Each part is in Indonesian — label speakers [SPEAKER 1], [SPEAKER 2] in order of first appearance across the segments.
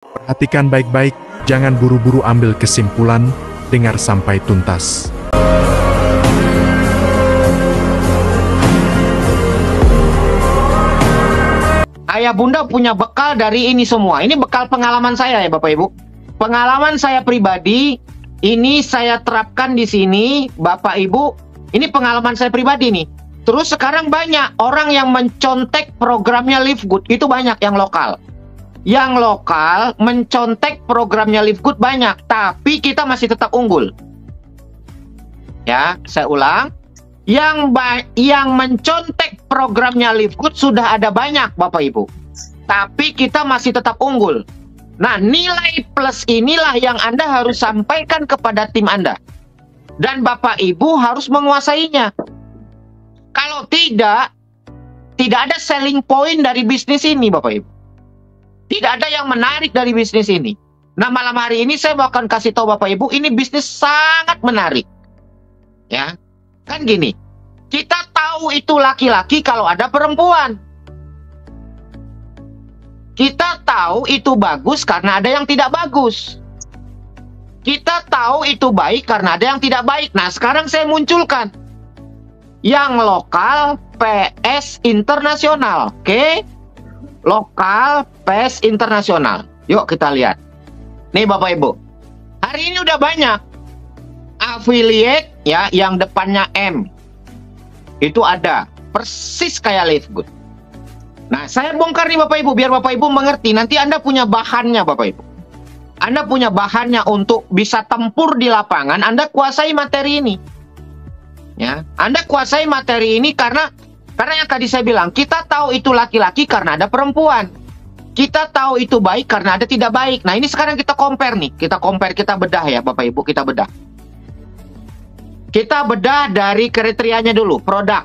[SPEAKER 1] Perhatikan baik-baik, jangan buru-buru ambil kesimpulan, dengar sampai tuntas.
[SPEAKER 2] Ayah bunda punya bekal dari ini semua. Ini bekal pengalaman saya ya Bapak Ibu. Pengalaman saya pribadi, ini saya terapkan di sini Bapak Ibu. Ini pengalaman saya pribadi nih. Terus sekarang banyak orang yang mencontek programnya Live Good. Itu banyak yang lokal. Yang lokal mencontek programnya Live Good banyak. Tapi kita masih tetap unggul. Ya, saya ulang. Yang mencontek programnya Live Good sudah ada banyak Bapak Ibu. Tapi kita masih tetap unggul. Nah, nilai plus inilah yang Anda harus sampaikan kepada tim Anda. Dan Bapak Ibu harus menguasainya. Kalau tidak ada selling point dari bisnis ini Bapak Ibu. Tidak ada yang menarik dari bisnis ini. Nah, malam hari ini saya mau akan kasih tahu Bapak Ibu, ini bisnis sangat menarik. Ya. Kan gini, kita tahu itu laki-laki kalau ada perempuan. Kita tahu itu bagus karena ada yang tidak bagus. Kita tahu itu baik karena ada yang tidak baik. Nah, sekarang saya munculkan yang lokal PS internasional. Oke? Lokal PS internasional. Yuk kita lihat. Nih Bapak Ibu. Hari ini udah banyak affiliate ya yang depannya M. Itu ada persis kayak Live Good. Nah, saya bongkar nih Bapak Ibu biar Bapak Ibu mengerti. Nanti Anda punya bahannya Bapak Ibu. Anda punya bahannya untuk bisa tempur di lapangan, Anda kuasai materi ini. Ya, Anda kuasai materi ini karena yang tadi saya bilang, kita tahu itu laki-laki karena ada perempuan. Kita tahu itu baik karena ada tidak baik. Nah, ini sekarang kita compare nih. Kita compare, kita bedah ya Bapak Ibu, kita bedah. Kita bedah dari kriterianya dulu, produk.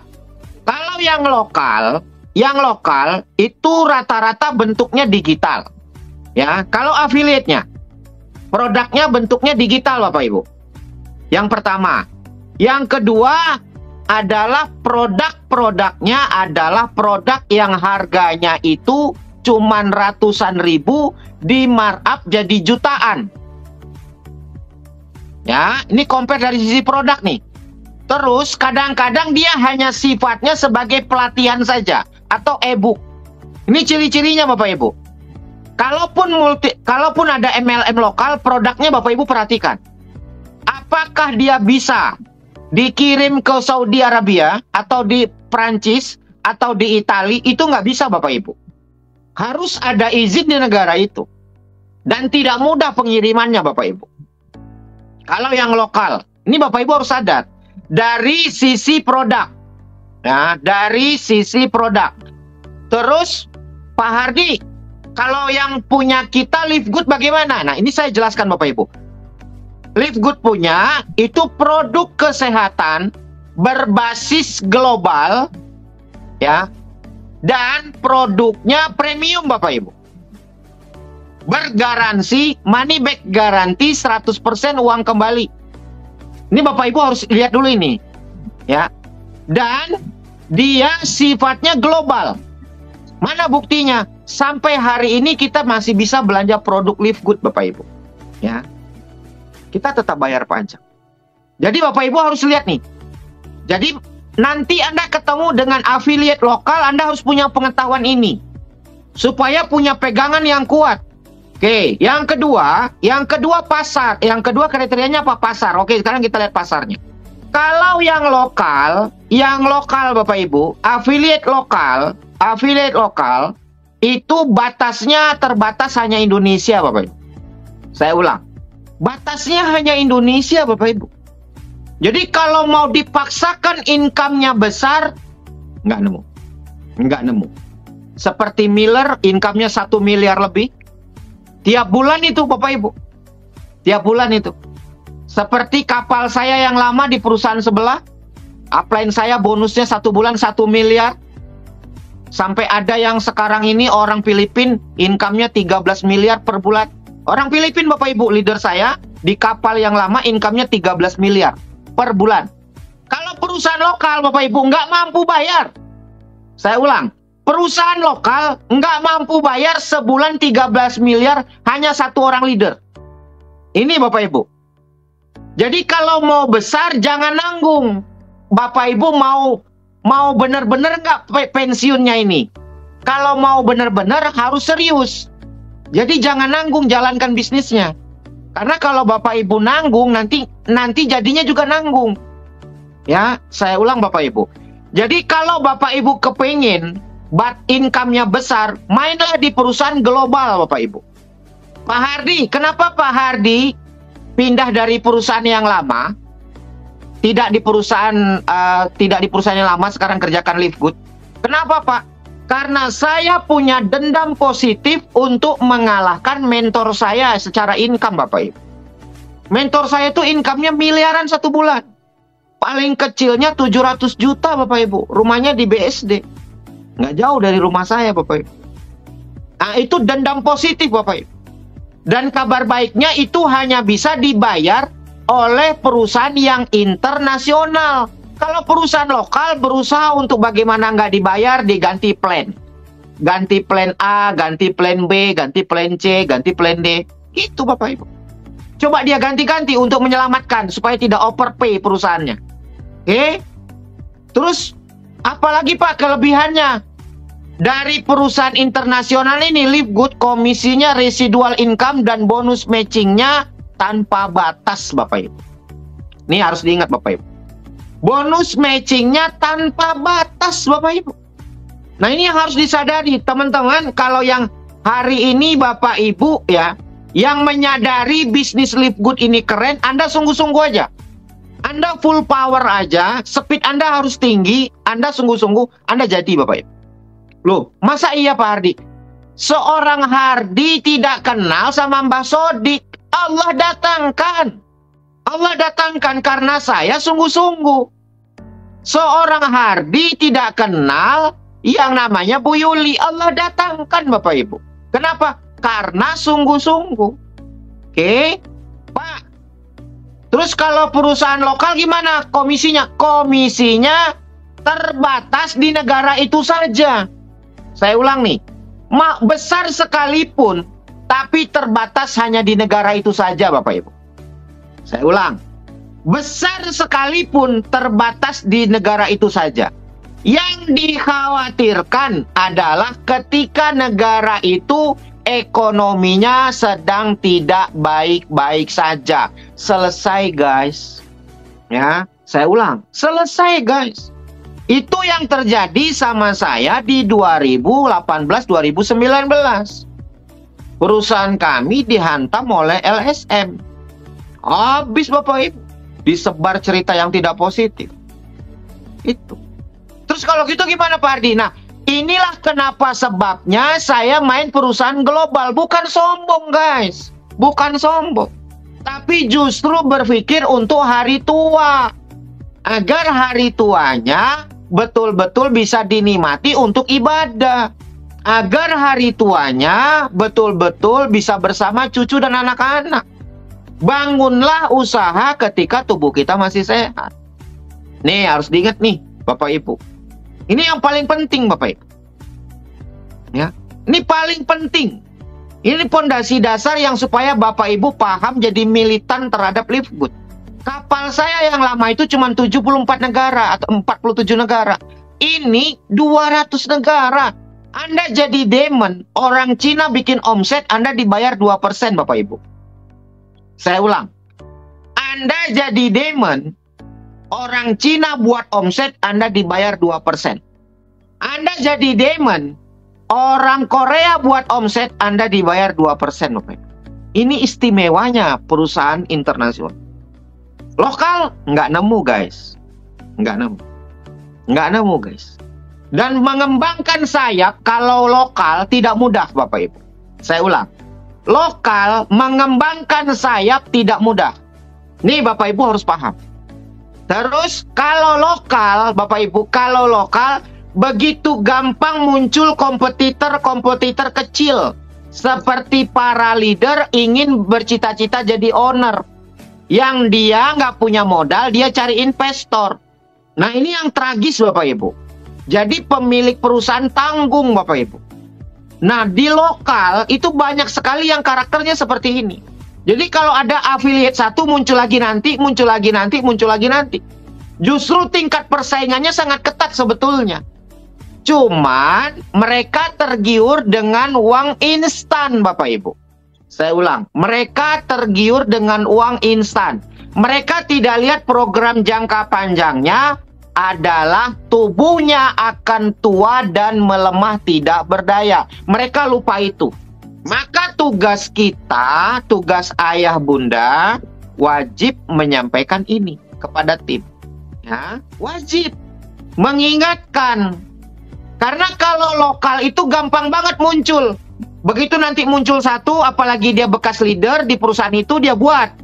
[SPEAKER 2] Kalau yang lokal itu rata-rata bentuknya digital. Ya, kalau affiliate-nya, produknya bentuknya digital Bapak Ibu. Yang pertama. Yang kedua adalah produknya adalah produk yang harganya itu cuman ratusan ribu di markup jadi jutaan. Ya, ini compare dari sisi produk nih. Terus kadang-kadang dia hanya sifatnya sebagai pelatihan saja atau e-book. Ini ciri-cirinya Bapak Ibu. Kalaupun ada MLM lokal, produknya Bapak Ibu perhatikan. Apakah dia bisa dikirim ke Saudi Arabia atau di Prancis atau di Italia? Itu nggak bisa Bapak Ibu. Harus ada izin di negara itu. Dan tidak mudah pengirimannya Bapak Ibu. Kalau yang lokal, ini Bapak Ibu harus sadar. Dari sisi produk. Nah, dari sisi produk. Terus, Pak Hardi, kalau yang punya kita Live Good bagaimana? Nah, ini saya jelaskan Bapak Ibu. Live Good punya itu produk kesehatan berbasis global ya. Dan produknya premium Bapak Ibu. Bergaransi money back garanti 100% uang kembali. Ini Bapak Ibu harus lihat dulu ini. Ya. Dan dia sifatnya global. Mana buktinya? Sampai hari ini kita masih bisa belanja produk Live Good Bapak Ibu. Ya. Kita tetap bayar pajak. Jadi Bapak Ibu harus lihat nih. Jadi nanti Anda ketemu dengan affiliate lokal, Anda harus punya pengetahuan ini. Supaya punya pegangan yang kuat. Oke, yang kedua pasar. Yang kedua kriterianya apa? Pasar. Oke, sekarang kita lihat pasarnya. Kalau yang lokal Bapak Ibu, affiliate lokal itu batasnya terbatas hanya Indonesia Bapak Ibu. Saya ulang. Batasnya hanya Indonesia Bapak Ibu. Jadi kalau mau dipaksakan income-nya besar, nggak nemu. Seperti Miller, income-nya 1 miliar lebih. Tiap bulan itu Bapak Ibu. Tiap bulan itu. Seperti kapal saya yang lama di perusahaan sebelah. Upline saya bonusnya 1 bulan 1 miliar. Sampai ada yang sekarang ini orang Filipin, income-nya 13 miliar per bulan. Orang Filipin Bapak Ibu, leader saya di kapal yang lama income-nya 13 miliar per bulan. Kalau perusahaan lokal Bapak Ibu nggak mampu bayar. Saya ulang, Perusahaan lokal nggak mampu bayar sebulan 13 miliar hanya satu orang leader. Ini Bapak Ibu. Jadi kalau mau besar jangan nanggung. Bapak Ibu mau benar-benar nggak pensiunnya ini? Kalau mau benar-benar harus serius. Jadi jangan nanggung jalankan bisnisnya. Karena kalau Bapak Ibu nanggung nanti jadinya juga nanggung. Ya, saya ulang Bapak Ibu. Jadi kalau Bapak Ibu kepingin income-nya besar, mainlah di perusahaan global Bapak Ibu. Pak Hardi, kenapa Pak Hardi pindah dari perusahaan yang lama? Tidak di perusahaan yang lama, sekarang kerjakan Livegood. Kenapa Pak? Karena saya punya dendam positif untuk mengalahkan mentor saya secara income Bapak Ibu. Mentor saya itu income-nya miliaran satu bulan. Paling kecilnya 700 juta Bapak Ibu. Rumahnya di BSD. Nggak jauh dari rumah saya Bapak Ibu. Nah itu dendam positif Bapak Ibu. Dan kabar baiknya itu hanya bisa dibayar oleh perusahaan yang internasional. Kalau perusahaan lokal berusaha untuk bagaimana nggak dibayar, diganti plan. Ganti plan A, ganti plan B, ganti plan C, ganti plan D. Itu Bapak Ibu. Coba dia ganti-ganti untuk menyelamatkan supaya tidak overpay perusahaannya. Oke? Terus, apalagi Pak kelebihannya? Dari perusahaan internasional ini, Livegood komisinya residual income dan bonus matchingnya tanpa batas Bapak Ibu. Ini harus diingat Bapak Ibu. Bonus matchingnya tanpa batas Bapak Ibu. Nah ini yang harus disadari teman-teman. Kalau yang hari ini Bapak Ibu ya, yang menyadari bisnis Livegood ini keren, Anda sungguh-sungguh aja. Anda full power aja, speed Anda harus tinggi, Anda sungguh-sungguh, Anda jadi Bapak Ibu. Loh, masa iya Pak Hardi? Seorang Hardi tidak kenal sama Mbah Sodik. Allah datangkan. Allah datangkan karena saya sungguh-sungguh. Seorang Hardi tidak kenal yang namanya Bu Yuli. Allah datangkan Bapak Ibu. Kenapa? Karena sungguh-sungguh. Oke, Pak. Terus kalau perusahaan lokal gimana komisinya? Komisinya terbatas di negara itu saja. Saya ulang nih. Besar sekalipun, tapi terbatas hanya di negara itu saja Bapak Ibu. Saya ulang. Besar sekalipun terbatas di negara itu saja. Yang dikhawatirkan adalah ketika negara itu ekonominya sedang tidak baik-baik saja. Selesai guys. Ya, saya ulang. Selesai guys. Itu yang terjadi sama saya di 2018-2019. Perusahaan kami dihantam oleh LSM. Habis Bapak Ibu. Disebar cerita yang tidak positif. Itu. Terus kalau gitu gimana Pak Hardi? Nah, inilah kenapa sebabnya saya main perusahaan global. Bukan sombong guys. Bukan sombong. Tapi justru berpikir untuk hari tua. Agar hari tuanya betul-betul bisa dinikmati untuk ibadah. Agar hari tuanya betul-betul bisa bersama cucu dan anak-anak. Bangunlah usaha ketika tubuh kita masih sehat. Nih harus diingat nih Bapak Ibu. Ini yang paling penting Bapak Ibu. Ya, ini paling penting. Ini pondasi dasar yang supaya Bapak Ibu paham jadi militan terhadap Livegood. Kapal saya yang lama itu cuma 74 negara atau 47 negara. Ini 200 negara. Anda jadi demon, orang Cina bikin omset, Anda dibayar 2% Bapak Ibu. Saya ulang. Anda jadi demon, orang Cina buat omset, Anda dibayar 2%. Anda jadi demon, orang Korea buat omset, Anda dibayar 2%. Bapak. Ini istimewanya perusahaan internasional. Lokal, nggak nemu guys. Nggak nemu guys. Dan mengembangkan sayap kalau lokal tidak mudah Bapak Ibu. Saya ulang. Lokal mengembangkan sayap tidak mudah. Nih Bapak Ibu harus paham. Terus kalau lokal, Bapak Ibu, kalau lokal begitu gampang muncul kompetitor-kompetitor kecil. Seperti para leader ingin bercita-cita jadi owner. Yang dia nggak punya modal, dia cari investor. Nah ini yang tragis Bapak Ibu. Jadi pemilik perusahaan tanggung, Bapak Ibu. Nah, di lokal itu banyak sekali yang karakternya seperti ini. Jadi kalau ada affiliate satu muncul lagi nanti, muncul lagi nanti, muncul lagi nanti. Justru tingkat persaingannya sangat ketat sebetulnya. Cuman mereka tergiur dengan uang instan, Bapak Ibu. Saya ulang, mereka tergiur dengan uang instan. Mereka tidak lihat program jangka panjangnya adalah tubuhnya akan tua dan melemah tidak berdaya. Mereka lupa itu. Maka tugas kita, tugas ayah bunda, wajib menyampaikan ini kepada tim. Ya, wajib mengingatkan. Karena kalau lokal itu gampang banget muncul. Begitu nanti muncul satu, apalagi dia bekas leader di perusahaan itu, dia buat.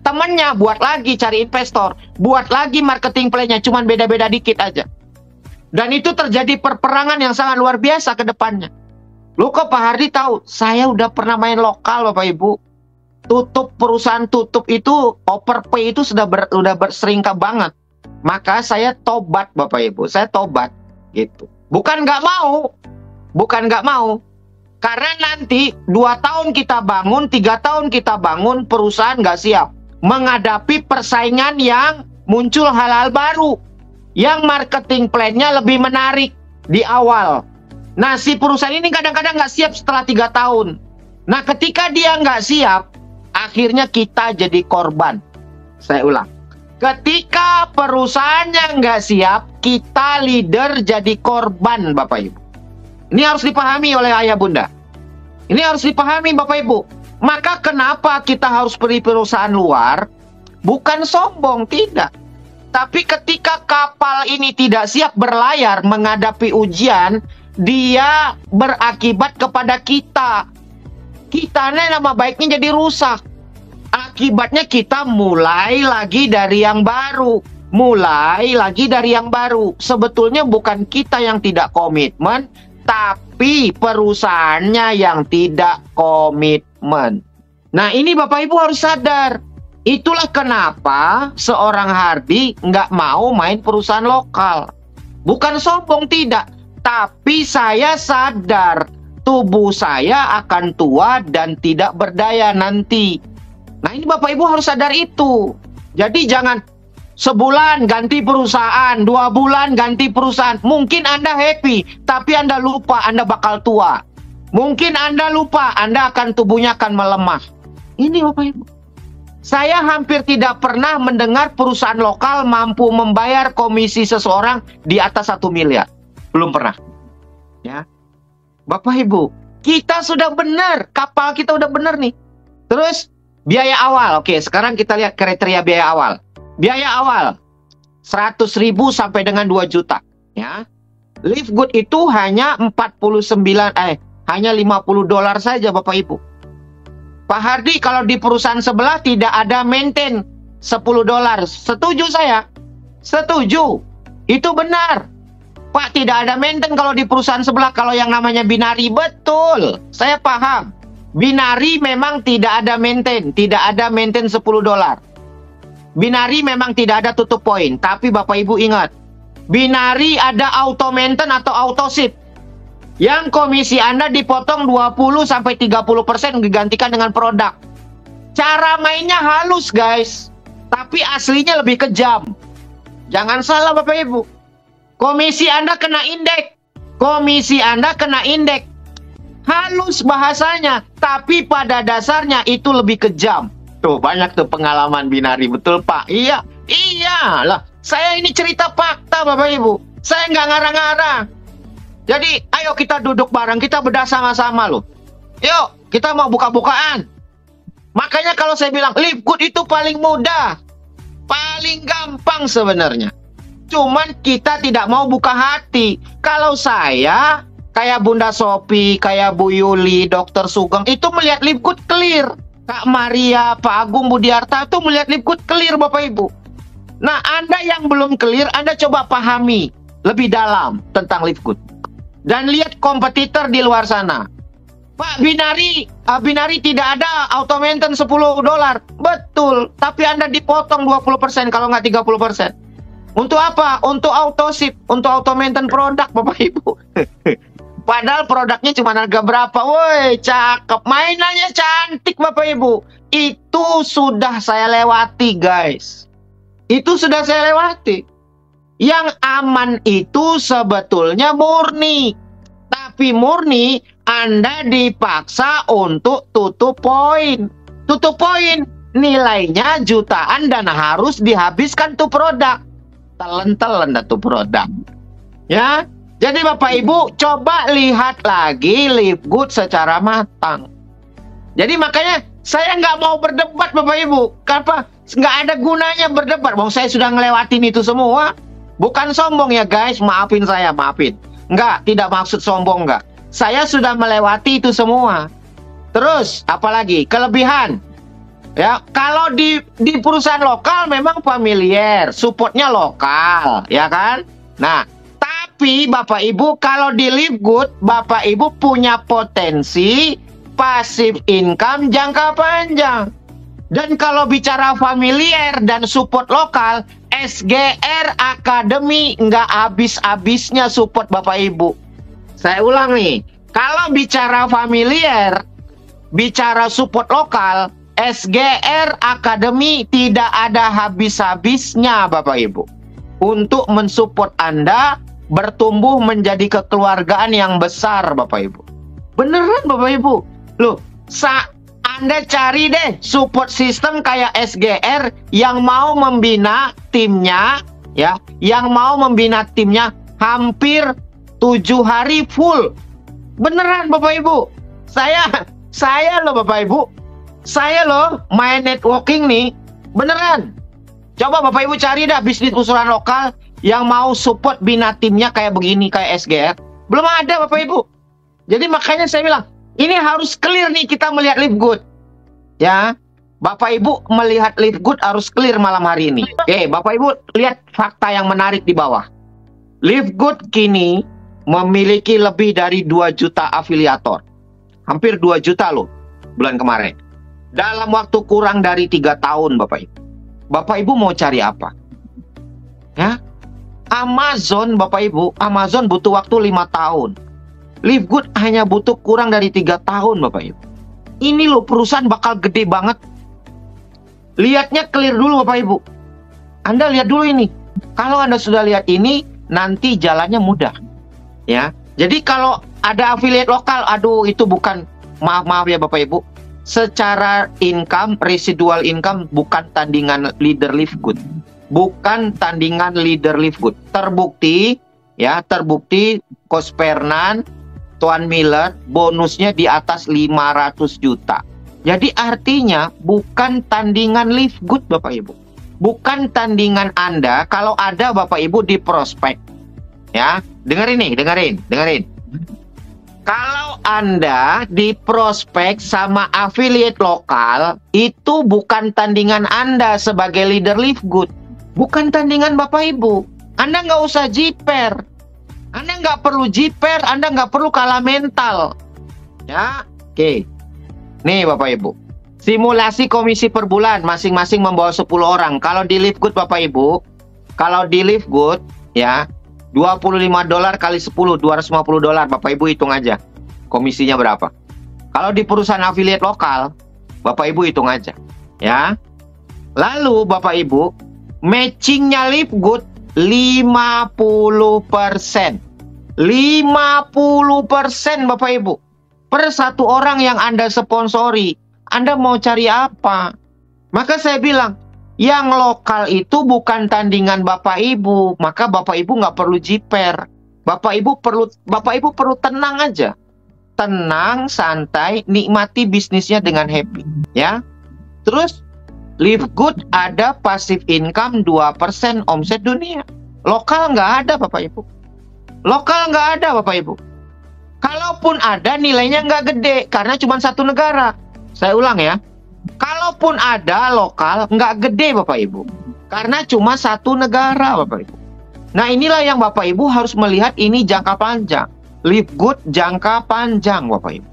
[SPEAKER 2] Temennya buat lagi cari investor. Buat lagi marketing plan-nya, cuman beda-beda dikit aja. Dan itu terjadi perperangan yang sangat luar biasa ke depannya. Lu kok Pak Hardi tahu? Saya udah pernah main lokal, Bapak Ibu. Tutup perusahaan tutup itu, overpay itu sudah seringkah banget. Maka saya tobat, Bapak Ibu. Saya tobat, gitu. Bukan nggak mau. Bukan nggak mau. Karena nanti 2 tahun kita bangun, 3 tahun kita bangun, perusahaan nggak siap. Menghadapi persaingan yang muncul hal-hal baru. Yang marketing plan-nya lebih menarik di awal. Nah, si perusahaan ini kadang-kadang nggak siap setelah 3 tahun. Nah, ketika dia nggak siap, akhirnya kita jadi korban. Saya ulang. Ketika perusahaannya nggak siap, kita leader jadi korban, Bapak Ibu. Ini harus dipahami oleh ayah bunda. Ini harus dipahami, Bapak Ibu. Maka kenapa kita harus beri perusahaan luar? Bukan sombong, tidak. Tapi ketika kapal ini tidak siap berlayar menghadapi ujian, dia berakibat kepada kita. Kitanya nama baiknya jadi rusak. Akibatnya kita mulai lagi dari yang baru. Mulai lagi dari yang baru. Sebetulnya bukan kita yang tidak komitmen, tapi perusahaannya yang tidak komitmen. Nah, ini Bapak Ibu harus sadar. Itulah kenapa seorang Hardi nggak mau main perusahaan lokal. Bukan sombong, tidak. Tapi saya sadar tubuh saya akan tua dan tidak berdaya nanti. Nah, ini Bapak Ibu harus sadar itu. Jadi jangan sebulan ganti perusahaan, 2 bulan ganti perusahaan. Mungkin Anda happy, tapi Anda lupa Anda bakal tua. Mungkin Anda lupa Anda tubuhnya akan melemah. Ini Bapak Ibu. Saya hampir tidak pernah mendengar perusahaan lokal mampu membayar komisi seseorang di atas 1 miliar. Belum pernah. Ya. Bapak Ibu, kita sudah benar, kapal kita udah benar nih. Terus biaya awal. Oke, sekarang kita lihat kriteria biaya awal. Biaya awal 100.000 sampai dengan 2 juta, ya. Live good itu hanya hanya $50 saja, Bapak Ibu. Pak Hardi, kalau di perusahaan sebelah tidak ada maintain $10. Setuju saya? Setuju. Itu benar. Pak, tidak ada maintain kalau di perusahaan sebelah. Kalau yang namanya binari, betul. Saya paham. Binari memang tidak ada maintain. Tidak ada maintain $10. Binari memang tidak ada tutup poin. Tapi Bapak Ibu ingat, binari ada auto maintain atau auto ship. Yang komisi Anda dipotong 20-30% digantikan dengan produk. Cara mainnya halus, guys. Tapi aslinya lebih kejam. Jangan salah, Bapak Ibu. Komisi Anda kena indeks. Komisi Anda kena indeks. Halus bahasanya, tapi pada dasarnya itu lebih kejam. Tuh, banyak tuh pengalaman binari. Betul, Pak? Iya. Iya lah. Saya ini cerita fakta, Bapak Ibu. Saya nggak ngarang-ngarang. Jadi, ayo kita duduk bareng. Kita bedah sama-sama loh. Yuk, kita mau buka-bukaan. Makanya kalau saya bilang, live good itu paling mudah. Paling gampang sebenarnya. Cuman kita tidak mau buka hati. Kalau saya, kayak Bunda Sophie, kayak Bu Yuli, Dr. Sugeng, itu melihat live good clear. Kak Maria, Pak Agung Budiarta itu melihat live good clear, Bapak Ibu. Nah, Anda yang belum clear, Anda coba pahami lebih dalam tentang live good. Dan lihat kompetitor di luar sana. Pak, binari tidak ada auto maintain $10. Betul, tapi Anda dipotong 20% kalau nggak 30%. Untuk apa? Untuk auto ship, untuk auto maintain produk, Bapak Ibu. Padahal produknya cuma harga berapa? Woi, cakep. Mainannya cantik, Bapak Ibu. Itu sudah saya lewati, guys. Itu sudah saya lewati. Yang aman itu sebetulnya murni. Tapi murni, Anda dipaksa untuk tutup poin. Tutup poin, nilainya jutaan dan harus dihabiskan tuh produk. Telen-telen tuh produk. Ya, jadi Bapak Ibu coba lihat lagi Livegood secara matang. Jadi makanya saya nggak mau berdebat Bapak Ibu. Kenapa? Nggak ada gunanya berdebat. Bang, saya sudah ngelewatin itu semua. Bukan sombong ya guys, maafin saya, maafin. Nggak, tidak maksud sombong nggak. Saya sudah melewati itu semua. Terus, apalagi? Kelebihan. Ya, kalau di perusahaan lokal memang familiar, supportnya lokal, ya kan? Nah, tapi Bapak Ibu kalau di Livegood, Bapak Ibu punya potensi passive income jangka panjang. Dan kalau bicara familiar dan support lokal, SGR Academy nggak habis-habisnya support Bapak Ibu. Saya ulang nih, kalau bicara familiar, bicara support lokal, SGR Academy tidak ada habis-habisnya Bapak Ibu. Untuk mensupport Anda bertumbuh menjadi kekeluargaan yang besar Bapak Ibu. Beneran Bapak Ibu. Loh, Anda cari deh support system kayak SGR yang mau membina timnya, ya, yang mau membina timnya hampir 7 hari full. Beneran Bapak Ibu. Saya loh Bapak Ibu. Saya loh main networking nih, beneran. Coba Bapak Ibu cari dah bisnis usulan lokal yang mau support bina timnya kayak begini, kayak SGR. Belum ada Bapak Ibu. Jadi makanya saya bilang, ini harus clear nih kita melihat Livegood. Ya, Bapak Ibu melihat Livegood harus clear malam hari ini. Oke, Bapak Ibu lihat fakta yang menarik di bawah. Livegood kini memiliki lebih dari 2 juta afiliator. Hampir 2 juta loh bulan kemarin. Dalam waktu kurang dari 3 tahun Bapak Ibu. Bapak Ibu mau cari apa? Ya, Amazon Bapak Ibu, Amazon butuh waktu 5 tahun. Livegood hanya butuh kurang dari 3 tahun Bapak Ibu. Ini loh perusahaan bakal gede banget. Lihatnya clear dulu Bapak Ibu. Anda lihat dulu ini. Kalau Anda sudah lihat ini, nanti jalannya mudah. Ya. Jadi kalau ada affiliate lokal, aduh itu bukan, maaf ya Bapak Ibu. Secara income, residual income bukan tandingan leader Livegood. Bukan tandingan leader Livegood. Terbukti, ya, terbukti Coach Fernand, Tuan Miller, bonusnya di atas 500 juta. Jadi artinya bukan tandingan Livegood Bapak Ibu. Bukan tandingan Anda kalau ada Bapak Ibu di prospek. Ya, dengerin nih, dengerin. Kalau Anda di prospek sama affiliate lokal, itu bukan tandingan Anda sebagai leader Livegood. Bukan tandingan Bapak Ibu. Anda nggak usah jiper. Anda nggak perlu jiper, Anda nggak perlu kalah mental. Ya, oke. Nih Bapak Ibu. Simulasi komisi per bulan, masing-masing membawa 10 orang. Kalau di Livegood Bapak Ibu, kalau di Livegood, ya, $25 kali 10, $250 Bapak Ibu hitung aja komisinya berapa. Kalau di perusahaan affiliate lokal, Bapak Ibu hitung aja, ya. Lalu Bapak Ibu, matchingnya Livegood 50%. 50% Bapak Ibu. Per satu orang yang Anda sponsori, Anda mau cari apa? Maka saya bilang, yang lokal itu bukan tandingan Bapak Ibu, maka Bapak Ibu nggak perlu jiper. Bapak Ibu perlu tenang aja. Tenang, santai, nikmati bisnisnya dengan happy, ya. Terus Livegood ada passive income 2% omset dunia. Lokal nggak ada Bapak Ibu. Lokal nggak ada Bapak Ibu. Kalaupun ada, nilainya nggak gede karena cuma satu negara. Saya ulang ya. Kalaupun ada lokal, nggak gede Bapak Ibu. Karena cuma satu negara Bapak Ibu. Nah inilah yang Bapak Ibu harus melihat ini jangka panjang. Livegood jangka panjang Bapak Ibu.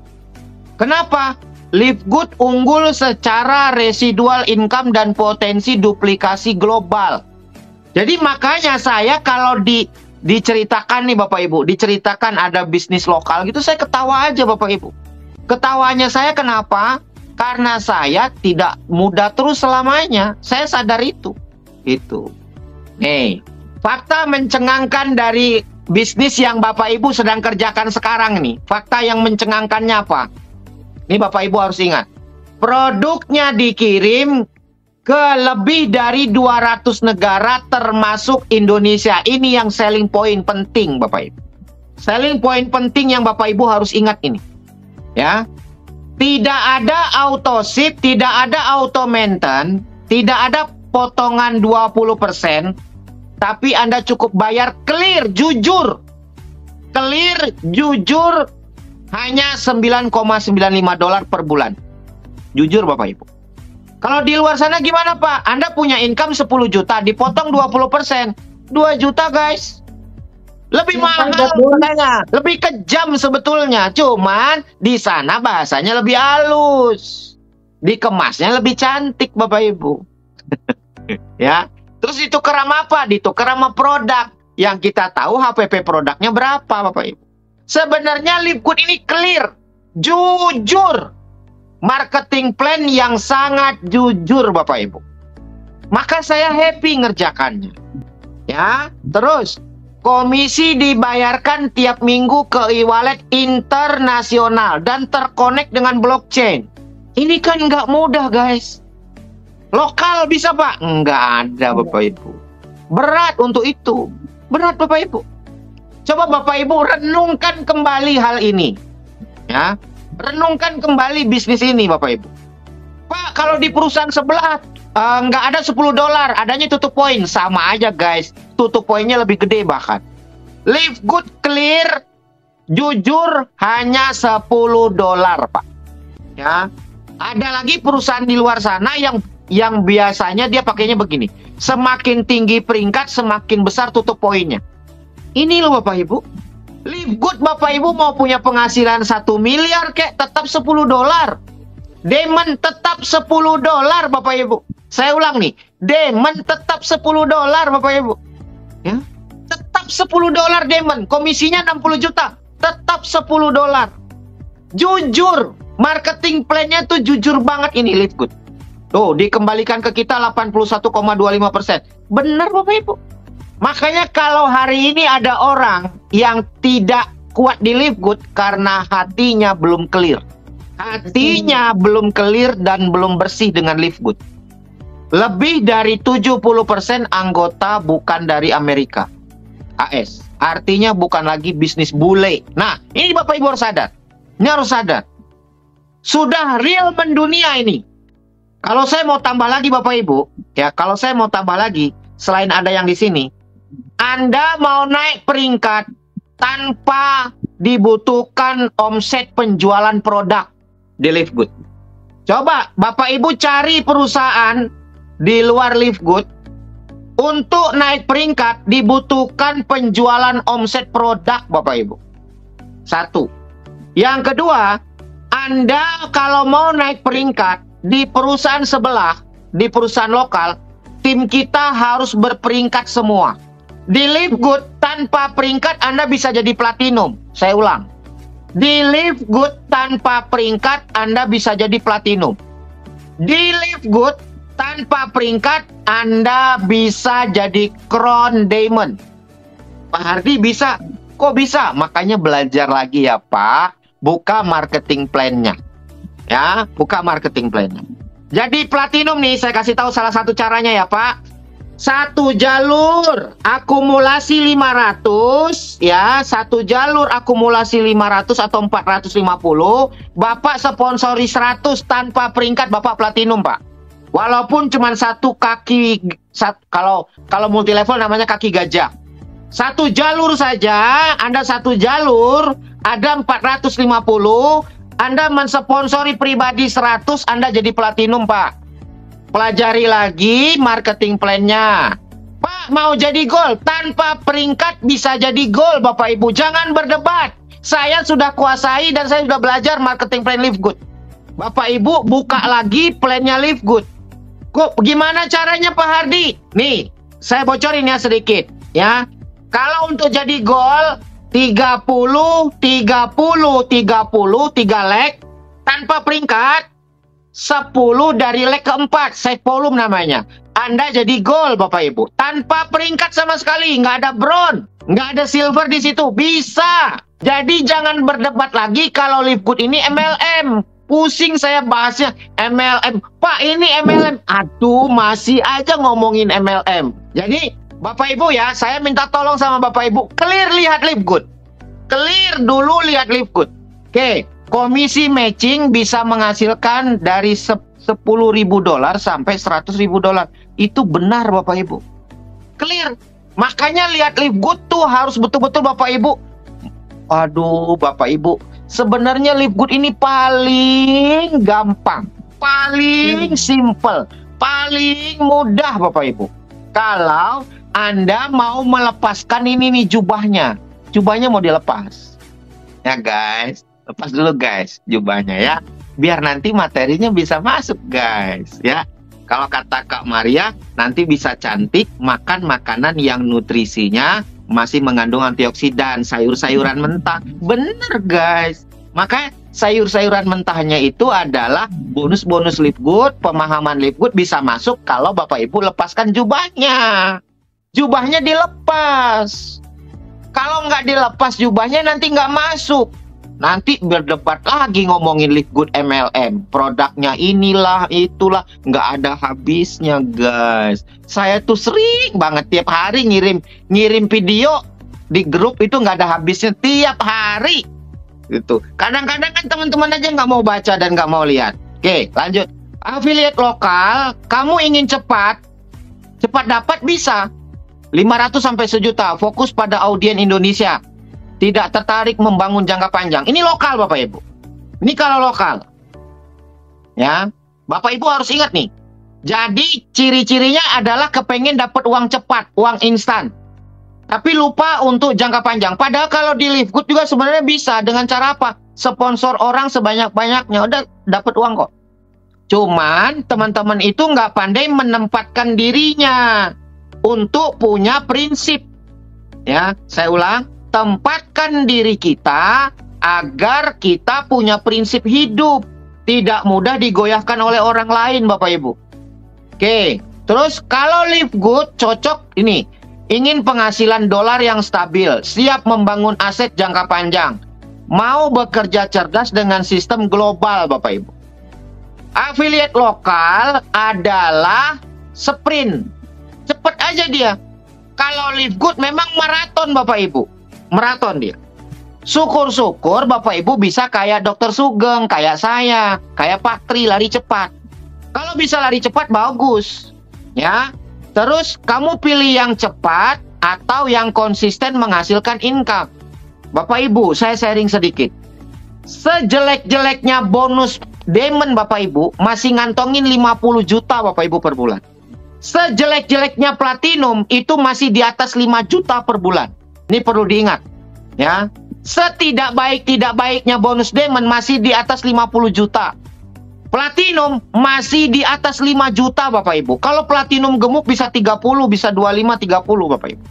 [SPEAKER 2] Kenapa? Livegood unggul secara residual income dan potensi duplikasi global. Jadi makanya saya kalau diceritakan nih Bapak Ibu, diceritakan ada bisnis lokal gitu, saya ketawa aja Bapak Ibu. Ketawanya saya kenapa? Karena saya tidak muda terus selamanya. Saya sadar itu. Itu. Nih, fakta mencengangkan dari bisnis yang Bapak Ibu sedang kerjakan sekarang nih. Fakta yang mencengangkannya apa? Ini Bapak Ibu harus ingat. Produknya dikirim ke lebih dari 200 negara termasuk Indonesia. Ini yang selling point penting Bapak Ibu. Selling point penting yang Bapak Ibu harus ingat ini. Ya. Tidak ada auto ship, tidak ada auto maintenance, tidak ada potongan 20%, tapi Anda cukup bayar clear, jujur. Clear, jujur hanya $9,95 per bulan. Jujur Bapak Ibu. Kalau di luar sana gimana Pak? Anda punya income 10 juta, dipotong 20%, 2 juta guys. Lebih mahal sebenarnya, lebih kejam sebetulnya. Cuman di sana bahasanya lebih halus. Dikemasnya lebih cantik Bapak Ibu. Ya. Terus ditukar sama apa? Ditukar sama produk. Yang kita tahu HPP produknya berapa Bapak Ibu. Sebenarnya Livegood ini clear, jujur. Marketing plan yang sangat jujur Bapak Ibu. Maka saya happy ngerjakannya. Ya, terus komisi dibayarkan tiap minggu ke e-wallet internasional dan terkonek dengan blockchain. Ini kan nggak mudah guys. Lokal bisa Pak? Nggak ada Bapak Ibu. Berat untuk itu. Berat Bapak Ibu. Coba Bapak Ibu renungkan kembali hal ini. Ya. Renungkan kembali bisnis ini Bapak Ibu. Pak, kalau di perusahaan sebelah nggak ada $10, adanya tutup poin. Sama aja guys, tutup poinnya lebih gede bahkan. Livegood clear, jujur hanya $10 Pak. Ya, ada lagi perusahaan di luar sana yang biasanya dia pakainya begini. Semakin tinggi peringkat, semakin besar tutup poinnya. Ini loh Bapak Ibu. Livegood Bapak Ibu mau punya penghasilan 1 miliar kek, tetap $10. Diamond tetap $10 Bapak Ibu. Saya ulang nih, Diamond tetap $10 Bapak Ibu. Ya, tetap $10 Diamond. Komisinya 60 juta, tetap $10. Jujur, marketing plan-nya tuh jujur banget ini Livegood. Tuh, dikembalikan ke kita 81,25%. Benar Bapak Ibu. Makanya kalau hari ini ada orang yang tidak kuat di Livegood karena hatinya belum clear. Hatinya belum clear dan belum bersih dengan Livegood. Lebih dari 70% anggota bukan dari Amerika. AS. Artinya bukan lagi bisnis bule. Nah, ini Bapak Ibu harus sadar. Ini harus sadar. Sudah real mendunia ini. Kalau saya mau tambah lagi Bapak Ibu, ya kalau saya mau tambah lagi, selain ada yang di sini, Anda mau naik peringkat tanpa dibutuhkan omset penjualan produk di Livegood. Coba Bapak Ibu cari perusahaan di luar Livegood. Untuk naik peringkat dibutuhkan penjualan omset produk Bapak Ibu. Satu. Yang kedua, Anda kalau mau naik peringkat di perusahaan sebelah, di perusahaan lokal, tim kita harus berperingkat semua. Di Livegood tanpa peringkat Anda bisa jadi platinum. Saya ulang. Di Livegood tanpa peringkat Anda bisa jadi platinum. Di Livegood tanpa peringkat Anda bisa jadi crown diamond. Pak Hardi bisa. Kok bisa? Makanya belajar lagi ya Pak. Buka marketing plan-nya. Ya, buka marketing plan-nya. Jadi platinum nih saya kasih tahu salah satu caranya ya Pak. Satu jalur akumulasi 500 ya, satu jalur akumulasi 500 atau 450, Bapak sponsori 100 tanpa peringkat Bapak platinum Pak. Walaupun cuma satu kaki, kalau multi level namanya kaki gajah. Satu jalur saja, Anda satu jalur ada 450, Anda mensponsori pribadi 100, Anda jadi platinum Pak. Pelajari lagi marketing plan-nya. Pak, mau jadi gold tanpa peringkat bisa jadi gold Bapak Ibu. Jangan berdebat. Saya sudah kuasai dan saya sudah belajar marketing plan Livegood. Bapak Ibu buka lagi plan-nya Livegood. Kok gimana caranya Pak Hardi? Nih, saya bocorin ya sedikit ya. Kalau untuk jadi gol 30, 30, 30, 3 leg tanpa peringkat, 10 dari leg keempat, save volume namanya. Anda jadi gol Bapak Ibu, tanpa peringkat sama sekali, nggak ada bronze, nggak ada silver di situ, bisa. Jadi jangan berdebat lagi kalau Live Good ini MLM. Pusing saya bahasnya MLM. Pak, ini MLM. Aduh, masih aja ngomongin MLM. Jadi Bapak Ibu ya, saya minta tolong sama Bapak Ibu, clear lihat Live Good. Clear dulu lihat Live Good. Oke, komisi matching bisa menghasilkan dari $10.000 sampai $100.000. Itu benar Bapak Ibu. Clear. Makanya lihat Live Good tuh harus betul-betul Bapak Ibu. Aduh Bapak Ibu, sebenarnya Live Good ini paling gampang, paling simple, paling mudah Bapak Ibu. Kalau Anda mau melepaskan ini nih jubahnya. Jubahnya mau dilepas. Ya guys, lepas dulu guys jubahnya ya. Biar nanti materinya bisa masuk guys ya. Kalau kata Kak Maria, nanti bisa cantik makan makanan yang nutrisinya masih mengandung antioksidan, sayur-sayuran mentah. Bener guys. Maka sayur-sayuran mentahnya itu adalah bonus-bonus Live Good, pemahaman Live Good bisa masuk kalau Bapak Ibu lepaskan jubahnya. Jubahnya dilepas. Kalau nggak dilepas jubahnya nanti nggak masuk. Nanti berdebat lagi ngomongin Live Good MLM. Produknya inilah, itulah. Nggak ada habisnya guys. Saya tuh sering banget tiap hari ngirim video di grup itu nggak ada habisnya tiap hari. Gitu. Kadang-kadang kan teman-teman aja nggak mau baca dan nggak mau lihat. Oke, lanjut. Affiliate lokal, kamu ingin cepat dapat bisa. 500 sampai 1 juta, fokus pada audiens Indonesia. Tidak tertarik membangun jangka panjang. Ini lokal Bapak Ibu. Ini kalau lokal. Ya, Bapak Ibu harus ingat nih. Jadi ciri-cirinya adalah kepengen dapat uang cepat, uang instan. Tapi lupa untuk jangka panjang. Padahal kalau di Live Good juga sebenarnya bisa. Dengan cara apa? Sponsor orang sebanyak-banyaknya. Udah dapat uang kok. Cuman teman-teman itu nggak pandai menempatkan dirinya untuk punya prinsip. Ya, saya ulang. Tempatkan diri kita agar kita punya prinsip hidup. Tidak mudah digoyahkan oleh orang lain Bapak Ibu. Oke, terus kalau Live Good cocok ini. Ingin penghasilan dolar yang stabil, siap membangun aset jangka panjang. Mau bekerja cerdas dengan sistem global Bapak Ibu. Affiliate lokal adalah sprint. Cepet aja dia. Kalau Live Good memang maraton Bapak Ibu. Maraton dia. Syukur-syukur Bapak Ibu bisa kayak Dr. Sugeng, kayak saya, kayak Pak Tri lari cepat. Kalau bisa lari cepat bagus. Ya. Terus kamu pilih yang cepat atau yang konsisten menghasilkan income. Bapak Ibu, saya sharing sedikit. Sejelek-jeleknya bonus diamond Bapak Ibu masih ngantongin 50 juta Bapak Ibu per bulan. Sejelek-jeleknya platinum itu masih di atas 5 juta per bulan. Ini perlu diingat, ya. Setidak baiknya bonus diamond masih di atas 50 juta. Platinum masih di atas 5 juta Bapak Ibu. Kalau platinum gemuk bisa 30, bisa 25, 30 Bapak Ibu.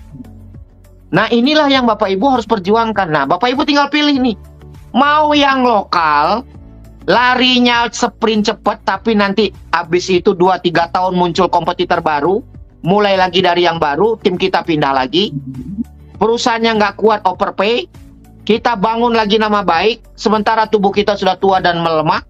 [SPEAKER 2] Nah inilah yang Bapak Ibu harus perjuangkan. Nah Bapak Ibu tinggal pilih nih. Mau yang lokal, larinya sprint cepat, tapi nanti habis itu 2-3 tahun muncul kompetitor baru. Mulai lagi dari yang baru, tim kita pindah lagi. Perusahaannya nggak kuat overpay. Kita bangun lagi nama baik, sementara tubuh kita sudah tua dan melemah.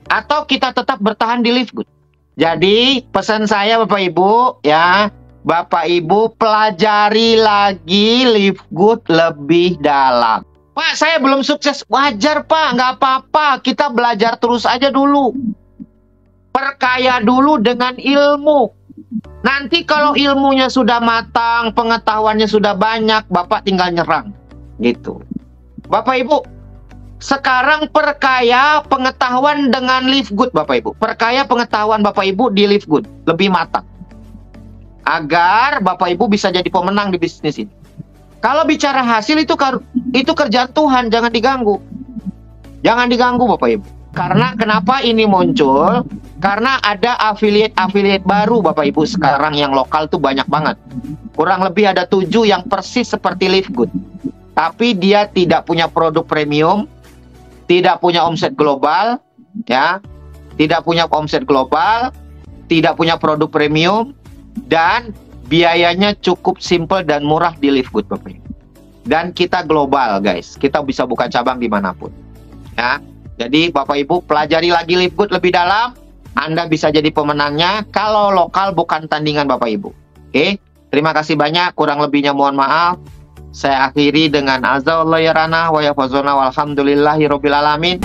[SPEAKER 2] Atau kita tetap bertahan di Live Good. Jadi pesan saya Bapak Ibu ya, Bapak Ibu pelajari lagi Live Good lebih dalam. Pak saya belum sukses, wajar Pak, nggak apa-apa, kita belajar terus aja dulu. Perkaya dulu dengan ilmu. Nanti kalau ilmunya sudah matang, pengetahuannya sudah banyak, Bapak tinggal nyerang. Gitu. Bapak Ibu, sekarang perkaya pengetahuan dengan Live Good Bapak Ibu. Perkaya pengetahuan Bapak Ibu di Live Good. Lebih matang. Agar Bapak Ibu bisa jadi pemenang di bisnis ini. Kalau bicara hasil itu kerjaan Tuhan. Jangan diganggu. Jangan diganggu Bapak Ibu. Karena kenapa ini muncul? Karena ada affiliate baru Bapak Ibu sekarang yang lokal tuh banyak banget. Kurang lebih ada 7 yang persis seperti Live Good. Tapi dia tidak punya produk premium, tidak punya omset global, ya, tidak punya omset global, tidak punya produk premium, dan biayanya cukup simple dan murah di Live Good Bapak Ibu. Dan kita global guys, kita bisa buka cabang dimanapun, ya. Jadi Bapak Ibu pelajari lagi Live Good lebih dalam, Anda bisa jadi pemenangnya kalau lokal bukan tandingan Bapak Ibu. Oke, terima kasih banyak, kurang lebihnya mohon maaf. Saya akhiri dengan azza wallahu yarana wa yafazuna walhamdulillahi rabbil alamin.